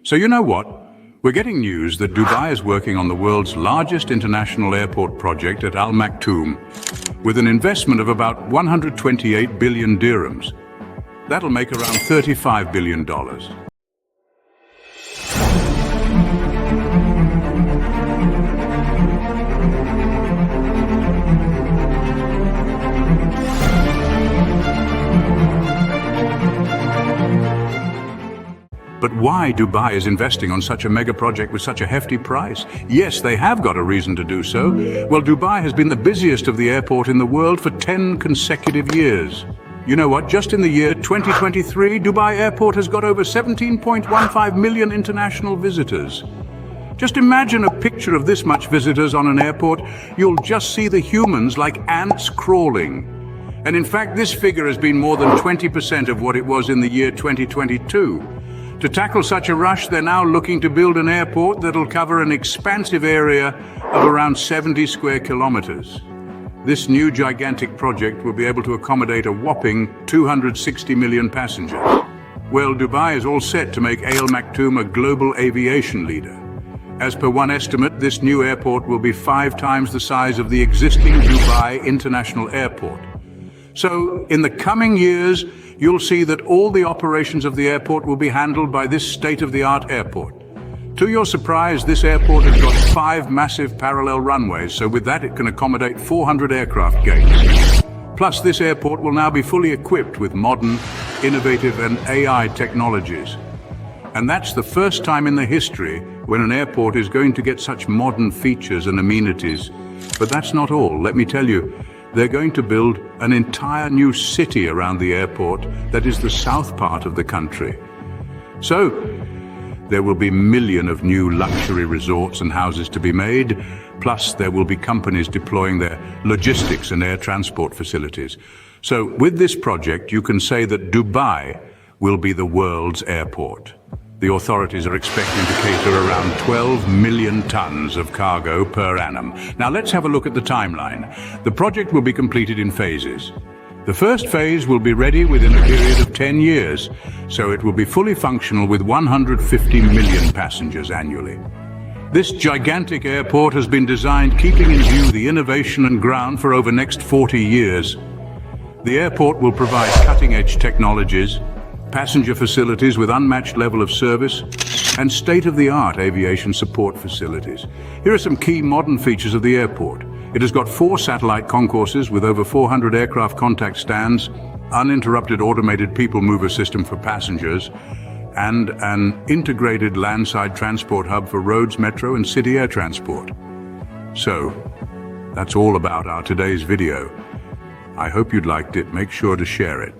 So you know what? We're getting news that Dubai is working on the world's largest international airport project at Al Maktoum, with an investment of about 128 billion dirhams. That'll make around $35 billion. But why Dubai is investing on such a mega project with such a hefty price? Yes, they have got a reason to do so. Well, Dubai has been the busiest of the airport in the world for 10 consecutive years. You know what? Just in the year 2023, Dubai Airport has got over 17.15 million international visitors. Just imagine a picture of this much visitors on an airport. You'll just see the humans like ants crawling. And in fact, this figure has been more than 20% of what it was in the year 2022. To tackle such a rush, they're now looking to build an airport that'll cover an expansive area of around 70 square kilometers. This new gigantic project will be able to accommodate a whopping 260 million passengers. Well, Dubai is all set to make Al Maktoum a global aviation leader. As per one estimate, this new airport will be 5 times the size of the existing Dubai International Airport. So, in the coming years, you'll see that all the operations of the airport will be handled by this state-of-the-art airport. To your surprise, this airport has got 5 massive parallel runways, so with that it can accommodate 400 aircraft gates. Plus, this airport will now be fully equipped with modern, innovative and AI technologies. And that's the first time in the history when an airport is going to get such modern features and amenities. But that's not all, let me tell you. They're going to build an entire new city around the airport that is the south part of the country. So, there will be millions of new luxury resorts and houses to be made, plus there will be companies deploying their logistics and air transport facilities. So, with this project, you can say that Dubai will be the world's airport. The authorities are expecting to cater around 12 million tons of cargo per annum. Now let's have a look at the timeline. The project will be completed in phases. The first phase will be ready within a period of 10 years, so it will be fully functional with 150 million passengers annually. This gigantic airport has been designed keeping in view the innovation and ground for over the next 40 years. The airport will provide cutting-edge technologies, passenger facilities with unmatched level of service, and state-of-the-art aviation support facilities. Here are some key modern features of the airport. It has got 4 satellite concourses with over 400 aircraft contact stands, uninterrupted automated people mover system for passengers, and an integrated landside transport hub for roads, metro, and city air transport. So, that's all about our today's video. I hope you'd liked it. Make sure to share it.